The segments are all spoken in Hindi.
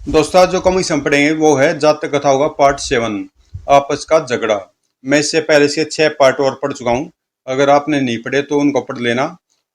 दोस्तों आज जो कॉमिक्स हम पढ़ेंगे वो है जातक कथाओं का पार्ट 7 आपस का झगड़ा। मैं इससे पहले से 6 पार्ट और पढ़ चुका हूँ। अगर आपने नहीं पढ़े तो उनको पढ़ लेना।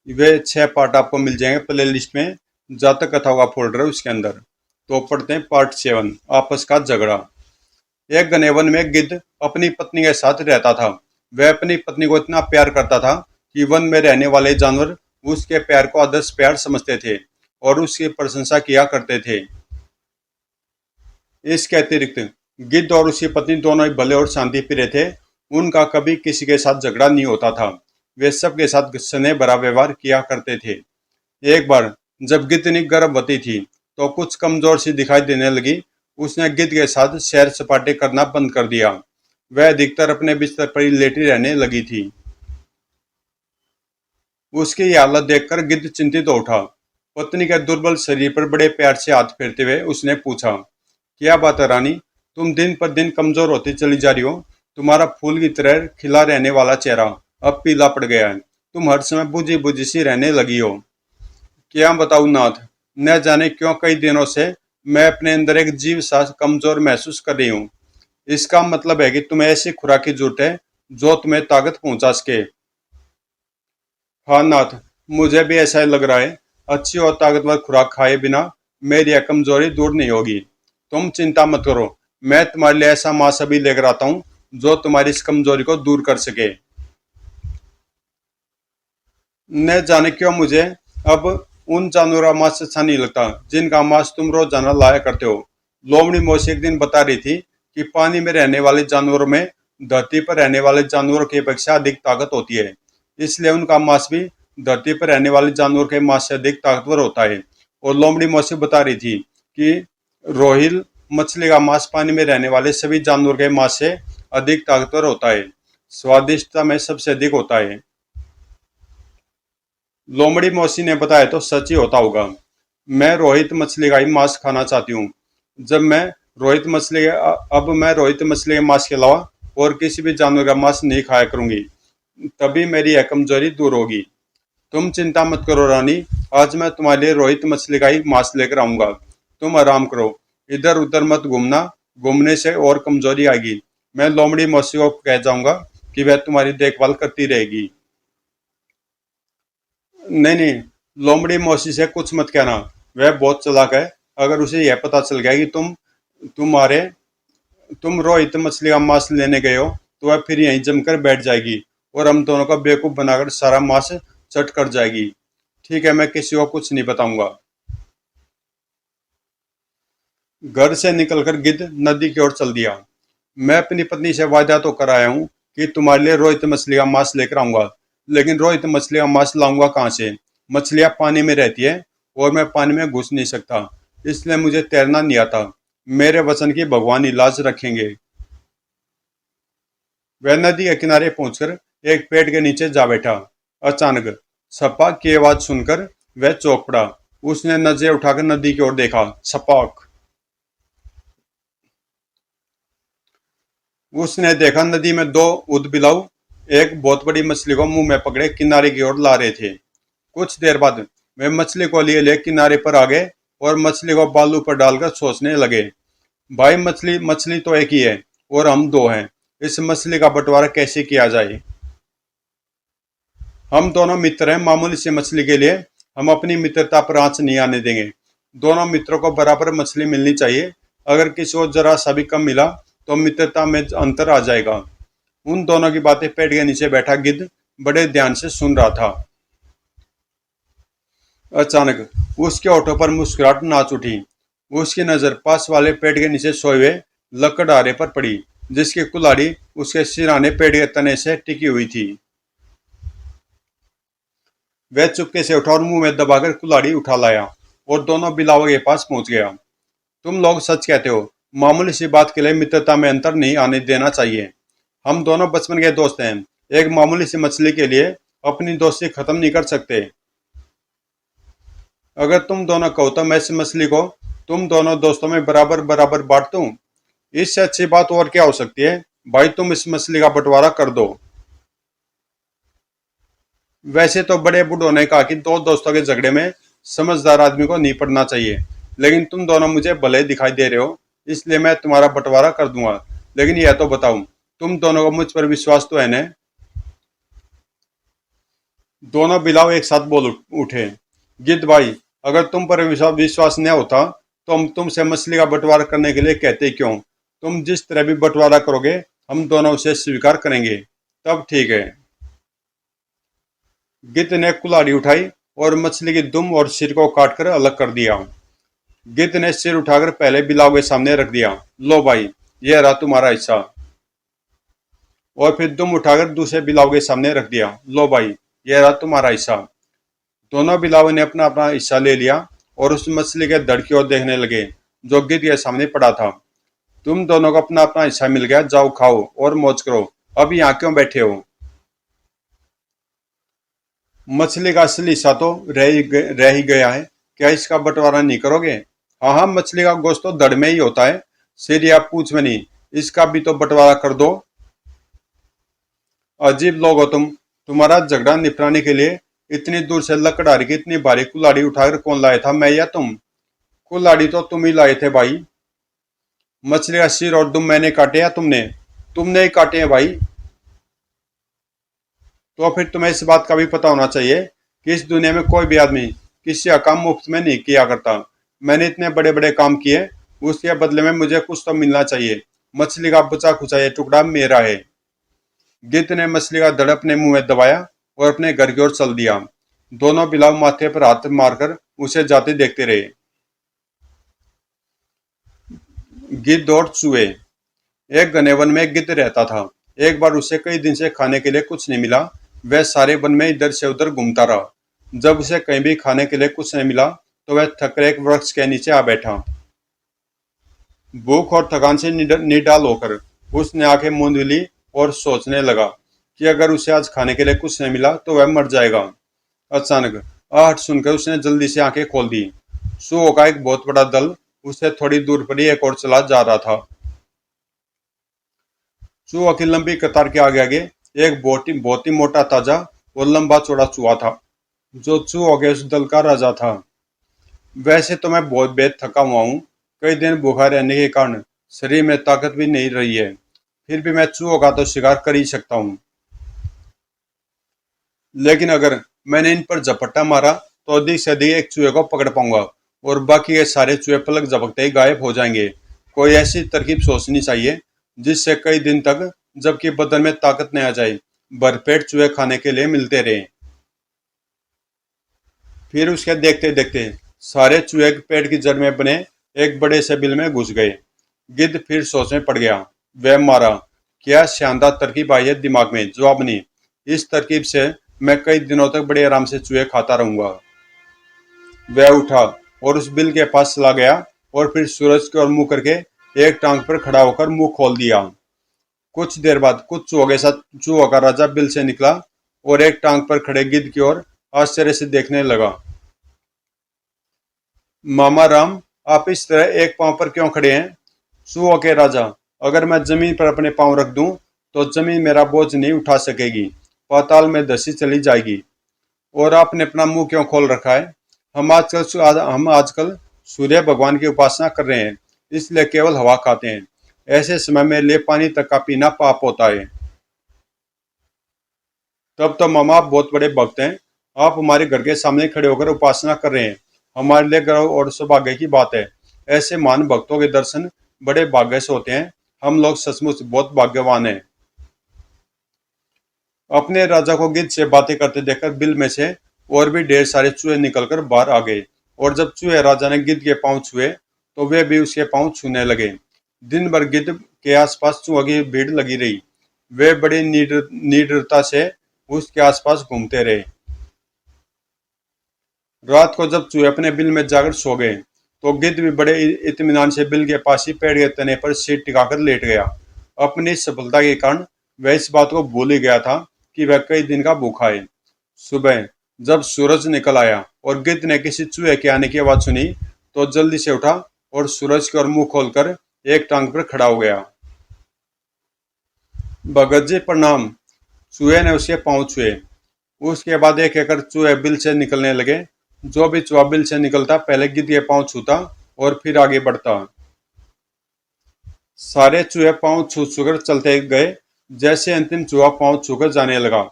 वे 6 पार्ट आपको मिल जाएंगे प्ले लिस्ट में। जातक कथाओं का फोल्डर है उसके अंदर। तो पढ़ते हैं पार्ट 7 आपस का झगड़ा। एक घने वन में गिद्ध अपनी पत्नी के साथ रहता था। वह अपनी पत्नी को इतना प्यार करता था कि वन में रहने वाले जानवर उसके प्यार को आदर्श प्यार समझते थे और उसकी प्रशंसा किया करते थे। इसके अतिरिक्त गिद्ध और उसकी पत्नी दोनों ही भले और शांति प्रिय थे। उनका कभी किसी के साथ झगड़ा नहीं होता था। वे सबके साथ स्नेह भरा व्यवहार किया करते थे। एक बार जब गिद्धनी गर्भवती थी तो कुछ कमजोर सी दिखाई देने लगी। उसने गिद्ध के साथ सैर सपाटे करना बंद कर दिया। वह अधिकतर अपने बिस्तर पर ही लेटी रहने लगी थी। उसकी ये हालत देखकर गिद्ध चिंतित हो उठा। पत्नी के दुर्बल शरीर पर बड़े प्यार से हाथ फेरते हुए उसने पूछा, क्या बात है रानी, तुम दिन पर दिन कमजोर होती चली जा रही हो। तुम्हारा फूल की तरह खिला रहने वाला चेहरा अब पीला पड़ गया है। तुम हर समय बुझी बुझी सी रहने लगी हो। क्या बताऊं नाथ, न जाने क्यों कई दिनों से मैं अपने अंदर एक जीव सा कमजोर महसूस कर रही हूँ। इसका मतलब है कि तुम्हें ऐसी खुराक की जरूरत है जो तुम्हें ताकत पहुंचा सके। हाँ नाथ, मुझे भी ऐसा ही लग रहा है। अच्छी और ताकतवर खुराक खाए बिना मेरी यह कमजोरी दूर नहीं होगी। तुम चिंता मत करो, मैं तुम्हारे लिए ऐसा मांस अभी लेकर आता हूँ जो तुम्हारी इस कमजोरी को दूर कर सके। न जाने क्यों मुझे अब उन जानवरों का मांस अच्छा नहीं लगता जिनका मांस तुम रोजाना लाया करते हो। लोमड़ी मौसी एक दिन बता रही थी कि पानी में रहने वाले जानवरों में धरती पर रहने वाले जानवरों की अपेक्षा अधिक ताकत होती है। इसलिए उनका मांस भी धरती पर रहने वाले जानवरों के मांस से अधिक ताकतवर होता है। और लोमड़ी मौसी बता रही थी कि रोहिल मछली का मांस पानी में रहने वाले सभी जानवरों के मांस से अधिक ताकतवर होता है, स्वादिष्टता में सबसे अधिक होता है। लोमड़ी मौसी ने बताया तो सच ही होता होगा। मैं रोहित मछली का ही मांस खाना चाहती हूँ। जब मैं अब मैं रोहित मछली के मांस के अलावा और किसी भी जानवर का मांस नहीं खाया करूंगी। तभी मेरी यह कमजोरी दूर होगी। तुम चिंता मत करो रानी, आज मैं तुम्हारे लिए रोहित मछली का ही मांस लेकर आऊंगा। तुम आराम करो, इधर उधर मत घूमना। घूमने से और कमजोरी आएगी। मैं लोमड़ी मौसी को कह जाऊंगा कि वह तुम्हारी देखभाल करती रहेगी। नहीं नहीं, लोमड़ी मौसी से कुछ मत कहना। वह बहुत चालाक है। अगर उसे यह पता चल गया कि तुम्हारे तुम रोहित मछली का मांस लेने गए हो तो वह फिर यहीं जमकर बैठ जाएगी और हम दोनों का बेवकूफ बनाकर सारा मांस चट कर जाएगी। ठीक है, मैं किसी को कुछ नहीं बताऊंगा। घर से निकलकर गिद्ध नदी की ओर चल दिया। मैं अपनी पत्नी से वादा तो कर आया हूँ कि तुम्हारे लिए रोहित मछली का मांस लेकर आऊंगा, लेकिन रोहित मछली का मांस लाऊंगा कहाँ से। मछलियाँ पानी में रहती है और मैं पानी में घुस नहीं सकता, इसलिए मुझे तैरना नहीं आता। मेरे वचन की भगवान ही लाज रखेंगे। वह नदी के किनारे पहुंचकर एक पेड़ के नीचे जा बैठा। अचानक छप्पा की आवाज सुनकर वह चौंक पड़ा। उसने नजरें उठाकर नदी की ओर देखा। छपाक। उसने देखा नदी में दो ऊदबिलाव एक बहुत बड़ी मछली को मुंह में पकड़े किनारे की ओर ला रहे थे। कुछ देर बाद वे मछली को लिए ले किनारे पर आ गए और मछली को बालू पर डालकर सोचने लगे। भाई, मछली मछली तो एक ही है और हम दो हैं। इस मछली का बंटवारा कैसे किया जाए। हम दोनों मित्र हैं, मामूली सी मछली के लिए हम अपनी मित्रता पर आंच नहीं आने देंगे। दोनों मित्रों को बराबर मछली मिलनी चाहिए। अगर किसी को जरा सा भी कम मिला तो मित्रता में अंतर आ जाएगा। उन दोनों की बातें पेड़ के नीचे बैठा गिद्ध बड़े ध्यान से सुन रहा था। अचानक उसके होठों पर मुस्कुराहट नाच उठी। उसकी नजर पास वाले पेड़ के नीचे सोए हुए लकड़हारे पर पड़ी, जिसकी कुल्हाड़ी उसके सिरहाने पेड़ के तने से टिकी हुई थी। वह चुपके से उठा और मुंह में दबाकर कुल्हाड़ी उठा लाया और दोनों बिलावों के पास पहुंच गया। तुम लोग सच कहते हो, मामूली सी बात के लिए मित्रता में अंतर नहीं आने देना चाहिए। हम दोनों बचपन के दोस्त हैं। एक मामूली सी मछली के लिए अपनी दोस्ती खत्म नहीं कर सकते। अगर तुम दोनों कहो तो मैं इस मछली को तुम दोनों दोस्तों में बराबर बराबर बांट दूं। इससे अच्छी बात और क्या हो सकती है। भाई, तुम इस मछली का बंटवारा कर दो। वैसे तो बड़े बूढ़ों ने कहा कि दो दोस्तों के झगड़े में समझदार आदमी को नहीं पड़ना चाहिए। लेकिन तुम दोनों मुझे भले दिखाई दे रहे हो, इसलिए मैं तुम्हारा बंटवारा कर दूंगा। लेकिन यह तो बताओ, तुम दोनों को मुझ पर विश्वास तो है ना? दोनों बिलाव एक साथ बोल उठे। गिद्ध भाई, अगर तुम पर विश्वास न होता तो हम तुमसे मछली का बंटवारा करने के लिए कहते क्यों? तुम जिस तरह भी बंटवारा करोगे, हम दोनों उसे स्वीकार करेंगे। तब ठीक है। गिद्ध ने कुल्हाड़ी उठाई और मछली की दुम और सिर को काटकर अलग कर दिया। गिद्ध ने सिर उठाकर पहले बिलाव के सामने रख दिया। लो भाई, यह रहा तुम्हारा हिस्सा। और फिर दुम उठाकर दूसरे बिलाव के सामने रख दिया। लो भाई, यह रहा तुम्हारा हिस्सा। दोनों बिलावों ने अपना अपना हिस्सा ले लिया और उस मछली के धड़ की ओर देखने लगे जो गिद्ध के सामने पड़ा था। तुम दोनों को अपना अपना हिस्सा मिल गया, जाओ खाओ और मौज करो। अब यहाँ क्यों बैठे हो? मछली का असली हिस्सा तो रह ही गया है, क्या इसका बंटवारा नहीं करोगे? हाँ हाँ, मछली का गोश्त तो धड़ में ही होता है, सिर या पूंछ में नहीं। इसका भी तो बंटवारा कर दो। अजीब लोग हो तुम। तुम्हारा झगड़ा निपटाने के लिए इतनी दूर से लकड़हारी की इतनी भारी कुल्हाड़ी उठाकर कौन लाया था, मैं या तुम? कुल्हाड़ी तो तुम ही लाए थे भाई। मछली का सिर और दुम मैंने काटे या तुमने? तुमने ही काटे हैं भाई। तो फिर तुम्हें इस बात का भी पता होना चाहिए कि इस दुनिया में कोई भी आदमी किसी का काम मुफ्त में नहीं किया करता। मैंने इतने बड़े बड़े काम किए, उसके बदले में मुझे कुछ तो मिलना चाहिए। मछली का बचा खुचा ये टुकड़ा मेरा है। गिद्ध ने मछली का धड़ अपने मुंह में दबाया और अपने घर की ओर चल दिया। दोनों बिलाव माथे पर हाथ मारकर उसे जाते देखते रहे। गिद्ध और चूहे। एक घने वन में एक गिद्ध रहता था। एक बार उसे कई दिन से खाने के लिए कुछ नहीं मिला। वह सारे वन में इधर से उधर घूमता रहा। जब उसे कहीं भी खाने के लिए कुछ नहीं मिला तो वह थककर एक वृक्ष के नीचे आ बैठा। भूख और थकान से निडाल होकर उसने आंखें मूंद ली और सोचने लगा कि अगर उसे आज खाने के लिए कुछ नहीं मिला तो वह मर जाएगा। अचानक आहट सुनकर उसने जल्दी से आंखें खोल दी। चूहों का एक बहुत बड़ा दल उसे थोड़ी दूर पर ही एक और चला जा रहा था। चूहों की लंबी कतार के आगे आगे एक बहुत ही मोटा, ताजा और लंबा चौड़ा चूहा था जो चूहों के उस दल का राजा था। वैसे तो मैं बहुत बेहद थका हुआ हूँ। कई दिन भूखा रहने के कारण शरीर में ताकत भी नहीं रही है। फिर भी मैं चूहों का तो शिकार कर ही सकता हूँ। लेकिन अगर मैंने इन पर झपट्टा मारा तो अधिक से अधिक एक चूहे को पकड़ पाऊंगा और बाकी के सारे चूहे पलक झपकते ही गायब हो जाएंगे। कोई ऐसी तरकीब सोचनी चाहिए जिससे कई दिन तक, जबकि बदन में ताकत नहीं आ जाए, भरपेट चूहे खाने के लिए मिलते रहे। फिर उसके देखते देखते सारे चूहे पेड़ की जड़ में बने एक बड़े से बिल में घुस गए। गिद्ध फिर सोच में पड़ गया। वह मारा, क्या शानदार तरकीब आई है दिमाग में, जवाब नहीं। इस तरकीब से मैं कई दिनों तक बड़े आराम से चूहे खाता रहूंगा। वह उठा और उस बिल के पास चला गया और फिर सूरज की ओर मुंह करके एक टांग पर खड़ा होकर मुंह खोल दिया। कुछ देर बाद कुछ चूहों के साथ चूहों का राजा बिल से निकला और एक टांग पर खड़े गिद्ध की ओर आश्चर्य से देखने लगा। मामा राम, आप इस तरह एक पांव पर क्यों खड़े हैं? चूहों के राजा, अगर मैं जमीन पर अपने पांव रख दूं तो जमीन मेरा बोझ नहीं उठा सकेगी, पाताल में धसी चली जाएगी। और आपने अपना मुंह क्यों खोल रखा है? हम आजकल सूर्य भगवान की उपासना कर रहे हैं, इसलिए केवल हवा खाते हैं। ऐसे समय मेरे लिए पानी तक का पीना पाप होता है। तब तो मामा आप बहुत बड़े भक्त हैं। आप हमारे घर के सामने खड़े होकर उपासना कर रहे हैं, हमारे लिए गर्व और सौभाग्य की बात है। ऐसे महान भक्तों के दर्शन बड़े भाग्य से होते हैं। हम लोग सचमुच बहुत भाग्यवान हैं। अपने राजा को गिद्ध से बातें करते देखकर बिल में से और भी ढेर सारे चूहे निकलकर बाहर आ गए। और जब चूहे राजा ने गिद्ध के पांव छुए तो वे भी उसके पांव छूने लगे। दिन भर गिद्ध के आसपास चूहों की भीड़ लगी रही। वे बड़ी निडरता से उसके आसपास घूमते रहे। रात को जब चूहे अपने बिल में जाकर सो गए तो गिद्ध भी बड़े इत्मीनान से बिल के पास ही पेड़ के तने पर सिर टिकाकर लेट गया। अपनी सफलता के कारण वह इस बात को भूल ही गया था कि वह कई दिन का भूखा है। सुबह जब सूरज निकल आया और गिद्ध ने किसी चूहे के आने की आवाज सुनी तो जल्दी से उठा और सूरज की ओर मुंह खोलकर एक टांग पर खड़ा हो गया। भगत जी प्रणाम। चूहे ने उसके पांव छुए। उसके बाद एक एक चूहे बिल से निकलने लगे। जो भी चूहा बिल से निकलता पहले गिद्ध के पांव छूता और फिर आगे बढ़ता। सारे चूहे पांव छू छूकर चलते गए। जैसे अंतिम चूहा पांव छूकर जाने लगा,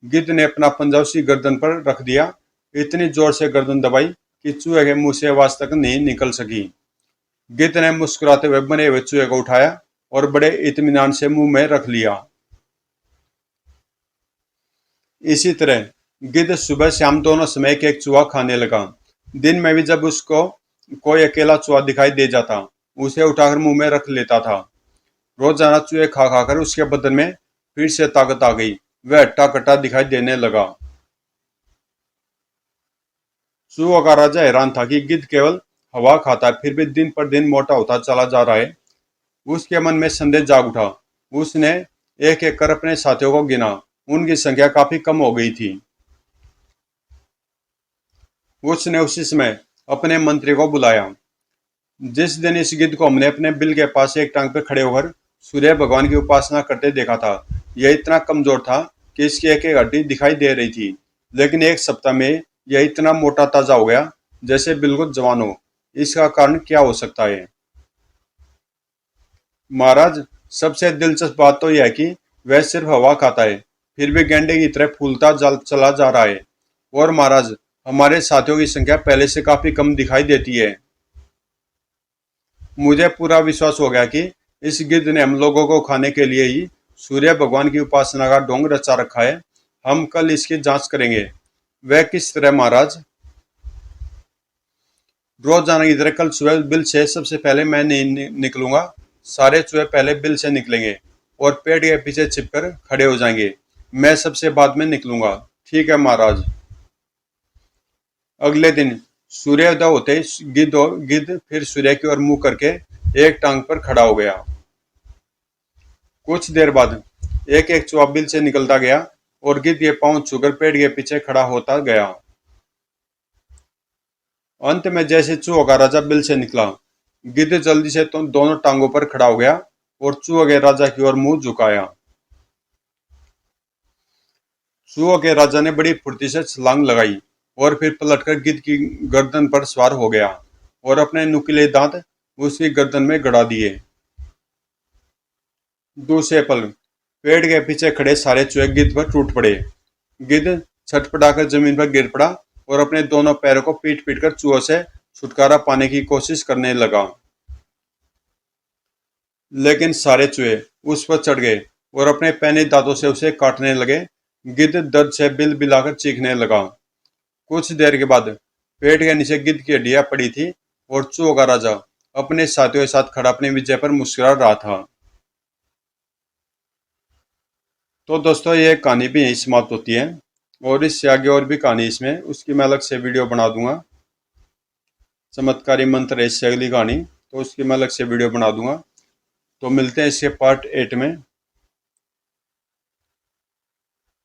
गिद्ध ने अपना पंजा उसकी गर्दन पर रख दिया। इतनी जोर से गर्दन दबाई कि चूहे के मुंह से आवाज तक नहीं निकल सकी। गिद्ध ने मुस्कुराते हुए बने हुए चूहे को उठाया और बड़े इत्मीनान से मुंह में रख लिया। इसी तरह गिद्ध सुबह शाम दोनों समय एक एक चूहा खाने लगा। दिन में भी जब उसको कोई अकेला चूहा दिखाई दे जाता, उसे उठाकर मुंह में रख लेता था। रोजाना चूहे खा खाकर उसके बदन में फिर से ताकत आ गई। वह हट्टा कट्टा दिखाई देने लगा। चूहों का राजा हैरान था कि गिद्ध केवल हवा खाता है, फिर भी दिन पर दिन मोटा होता चला जा रहा है। उसके मन में संदेह जाग उठा। उसने एक एक कर अपने साथियों को गिना। उनकी संख्या काफी कम हो गई थी। उसने उसी समय अपने मंत्री को बुलाया। जिस दिन इस गिद्ध को हमने अपने बिल के पास एक टांग पर खड़े होकर सूर्य भगवान की उपासना करते देखा था, यह इतना कमजोर था कि इसकी एक एक हड्डी दिखाई दे रही थी। लेकिन एक सप्ताह में यह इतना मोटा ताजा हो गया जैसे बिल्कुल जवान हो। इसका कारण क्या हो सकता है? महाराज, सबसे दिलचस्प बात तो यह है कि वह सिर्फ हवा खाता है, फिर भी गेंडे की तरह फूलता चला जा रहा है। और महाराज, हमारे साथियों की संख्या पहले से काफी कम दिखाई देती है। मुझे पूरा विश्वास हो गया कि इस गिद्ध ने हम लोगों को खाने के लिए ही सूर्य भगवान की उपासना का ढोंग रचा रखा है। हम कल इसकी जांच करेंगे। वह किस तरह महाराज? रोजाना की तरह कल सुबह बिल से सबसे पहले मैं नहीं निकलूंगा। सारे चूहे पहले बिल से निकलेंगे और पेड़ के पीछे छिपकर खड़े हो जाएंगे। मैं सबसे बाद में निकलूंगा। ठीक है महाराज। अगले दिन सूर्योदय होते ही गिद्ध फिर सूर्य की ओर मुंह करके एक टांग पर खड़ा हो गया। कुछ देर बाद एक एक चूहा बिल से निकलता गया और गिद्ध के पांव छूकर पेड़ के पीछे खड़ा होता गया। अंत में जैसे चूहों का राजा बिल से निकला, गिद्ध जल्दी से तो दोनों टांगों पर खड़ा हो गया और चूहों के राजा की ओर मुंह झुकाया। चूहों के राजा ने बड़ी फुर्ती से छलांग लगाई और फिर पलटकर गिद्ध की गर्दन पर सवार हो गया और अपने नुकीले दांत उसकी गर्दन में गड़ा दिए। दूसरे पल पेड़ के पीछे खड़े सारे चूहे गिद्ध पर टूट पड़े। गिद्ध छटपटाकर जमीन पर गिर पड़ा और अपने दोनों पैरों को पीट पीट कर चूहों से छुटकारा पाने की कोशिश करने लगा। लेकिन सारे चूहे उस पर चढ़ गए और अपने पैने दांतों से उसे काटने लगे। गिद्ध दर्द से बिल बिलाकर चीखने लगा। कुछ देर के बाद पेड़ के नीचे गिद्ध की हड्डियां पड़ी थी और चूहों का राजा अपने साथियों के साथ खड़ा अपनी विजय पर मुस्कुरा रहा था। तो दोस्तों, ये कहानी भी यही समाप्त होती है और इससे आगे और भी कहानी इसमें उसकी मैं अलग से वीडियो बना दूंगा। चमत्कारी मंत्र है इससे अगली कहानी, तो उसकी मैं अलग से वीडियो बना दूंगा। तो मिलते हैं इसके पार्ट 8 में।